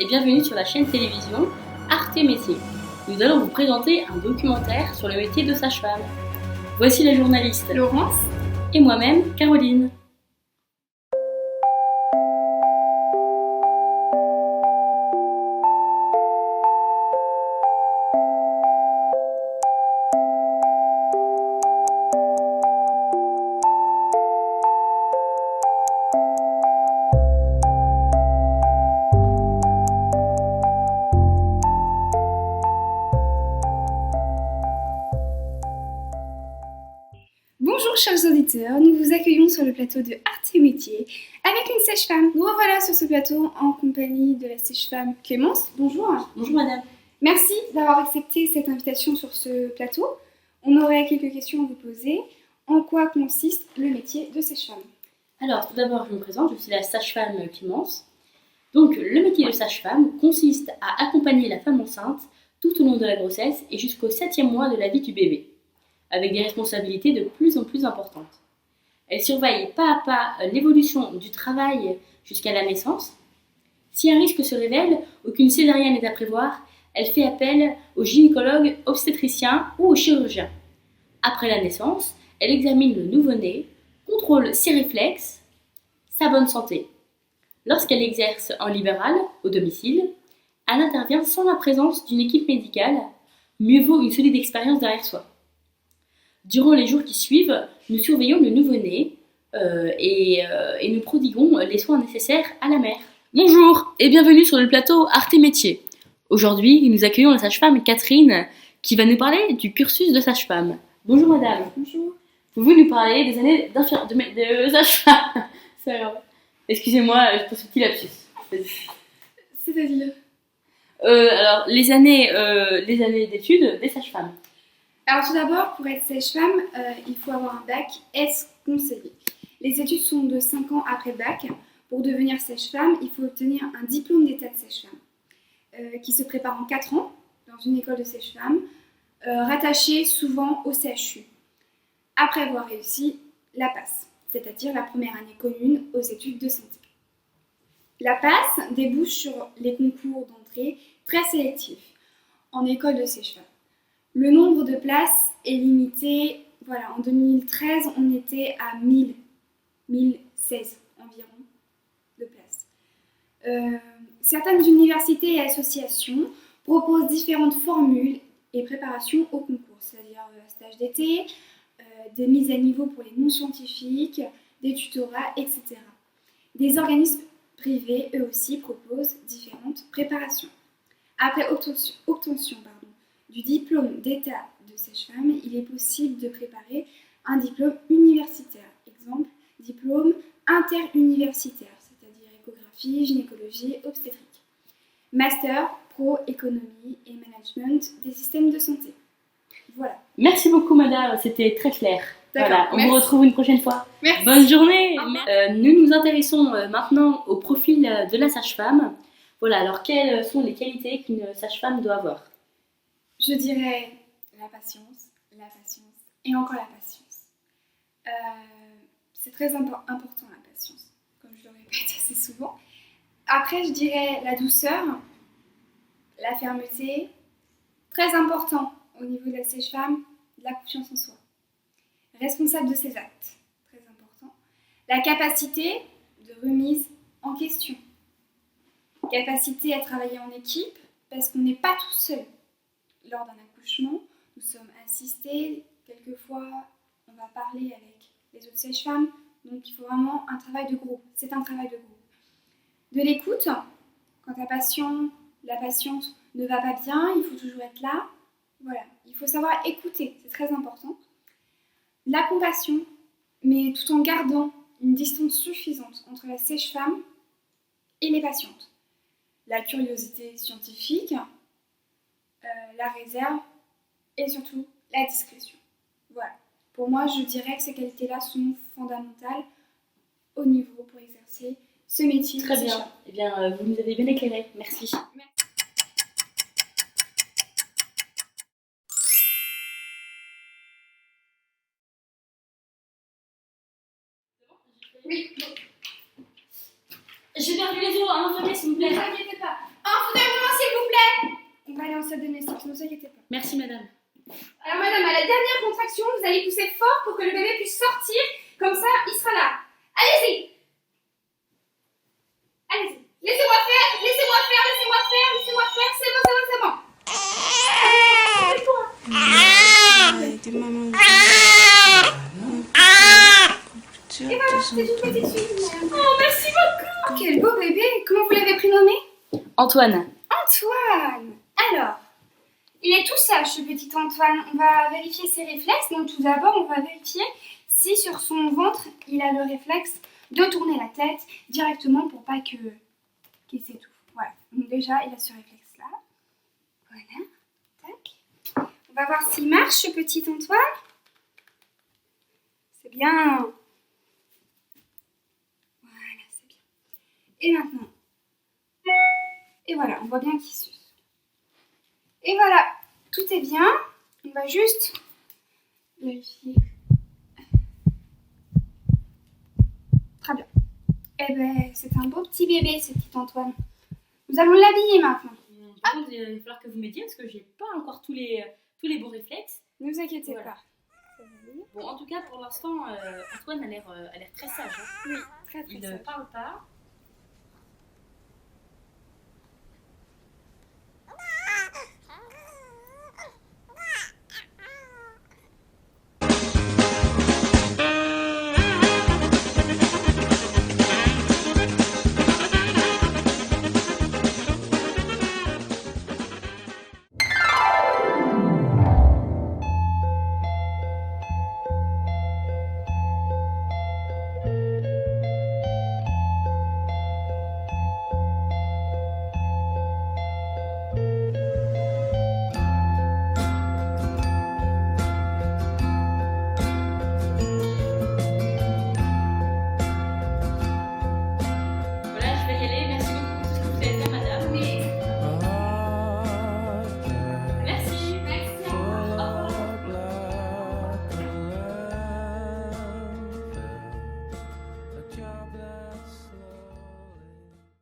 et bienvenue sur la chaîne télévision Arte Métier. Nous allons vous présenter un documentaire sur le métier de sage-femme. Voici la journaliste Laurence et moi-même, Caroline. Bonjour chers auditeurs, nous vous accueillons sur le plateau de Arte Métier avec une sage-femme. Nous revoilà sur ce plateau en compagnie de la sage-femme Clémence. Bonjour. Bonjour madame. Merci d'avoir accepté cette invitation sur ce plateau. On aurait quelques questions à vous poser. En quoi consiste le métier de sage-femme? Alors tout d'abord je me présente, je suis la sage-femme Clémence. Donc le métier de sage-femme consiste à accompagner la femme enceinte tout au long de la grossesse et jusqu'au 7e mois de la vie du bébé, avec des responsabilités de plus en plus importantes. Elle surveille pas à pas l'évolution du travail jusqu'à la naissance. Si un risque se révèle ou qu'une césarienne est à prévoir, elle fait appel au gynécologue obstétricien ou au chirurgien. Après la naissance, elle examine le nouveau-né, contrôle ses réflexes, sa bonne santé. Lorsqu'elle exerce en libéral, au domicile, elle intervient sans la présence d'une équipe médicale. Mieux vaut une solide expérience derrière soi. Durant les jours qui suivent, nous surveillons le nouveau-né et nous prodiguons les soins nécessaires à la mère. Bonjour et bienvenue sur le plateau Arte Métier. Aujourd'hui, nous accueillons la sage-femme Catherine qui va nous parler du cursus de sage-femme. Bonjour madame. Bonjour. Pouvez-vous nous parler des années de sage-femme? C'est grave. Excusez-moi pour ce petit lapsus. C'est-à-dire Alors, les années d'études des sages-femmes. Alors tout d'abord, pour être sage-femme, il faut avoir un bac S conseillé. Les études sont de 5 ans après le bac. Pour devenir sage-femme, il faut obtenir un diplôme d'état de sage-femme qui se prépare en 4 ans dans une école de sage-femme, rattachée souvent au CHU. Après avoir réussi la PASS, c'est-à-dire la première année commune aux études de santé. La PASS débouche sur les concours d'entrée très sélectifs en école de sage-femme. Le nombre de places est limité. Voilà, en 2013, on était à 1016 environ de places. Certaines universités et associations proposent différentes formules et préparations au concours, c'est-à-dire stage d'été, des mises à niveau pour les non-scientifiques, des tutorats, etc. Des organismes privés, eux aussi, proposent différentes préparations. Après obtention du diplôme d'état de sage-femme, il est possible de préparer un diplôme universitaire. Exemple, diplôme interuniversitaire, c'est-à-dire échographie, gynécologie, obstétrique. Master pro économie et management des systèmes de santé. Voilà. Merci beaucoup madame, c'était très clair. Voilà, on vous retrouve une prochaine fois. Merci. Bonne journée. Nous nous intéressons maintenant au profil de la sage-femme. Voilà, alors quelles sont les qualités qu'une sage-femme doit avoir? Je dirais la patience et encore la patience. C'est très important la patience, comme je le répète assez souvent. Après, je dirais la douceur, la fermeté. Très important au niveau de la sage-femme, la confiance en soi. Responsable de ses actes, très important. La capacité de remise en question. Capacité à travailler en équipe, parce qu'on n'est pas tout seul. Lors d'un accouchement, nous sommes assistés, quelquefois on va parler avec les autres sages-femmes, donc il faut vraiment un travail de groupe, c'est un travail de groupe. De l'écoute, quand la patiente ne va pas bien, il faut toujours être là, voilà, il faut savoir écouter, c'est très important. La compassion, mais tout en gardant une distance suffisante entre la sage-femme et les patientes. La curiosité scientifique, la réserve et surtout la discrétion. Voilà. Pour moi, je dirais que ces qualités-là sont fondamentales au niveau pour exercer ce métier. Très bien. Eh bien, vous nous avez bien éclairé. Merci. Oui. J'ai perdu les os, un infirmier s'il vous plaît. Ne vous inquiétez pas. l'insert domestique, ne vous inquiétez pas. Merci madame. Alors madame, à la dernière contraction, vous allez pousser fort pour que le bébé puisse sortir, comme ça il sera là. Allez-y. Allez-y. Laissez-moi faire, c'est bon. Et voilà, c'est une petite fille. Oh, merci beaucoup. Quel beau bébé. Comment vous l'avez prénommé? Antoine. Antoine. Alors, il est tout sage, ce petit Antoine. On va vérifier ses réflexes. Donc tout d'abord, on va vérifier si sur son ventre, il a le réflexe de tourner la tête directement pour pas qu'il s'étouffe. Voilà. Donc déjà, il a ce réflexe-là. Voilà. Tac. On va voir s'il marche, ce petit Antoine. C'est bien. Voilà, c'est bien. Et maintenant. Et voilà, on voit bien qu'il suce. Et voilà, tout est bien. On va juste vérifier. Très bien. Eh ben, c'est un beau petit bébé, ce petit Antoine. Nous allons l'habiller maintenant. Par contre, il va falloir que vous m'aidiez parce que j'ai pas encore tous les bons réflexes. Ne vous inquiétez Voilà. pas. Bon, en tout cas, pour l'instant, Antoine a l'air très sage. Hein. Oui, très Il très ne sage. parle pas.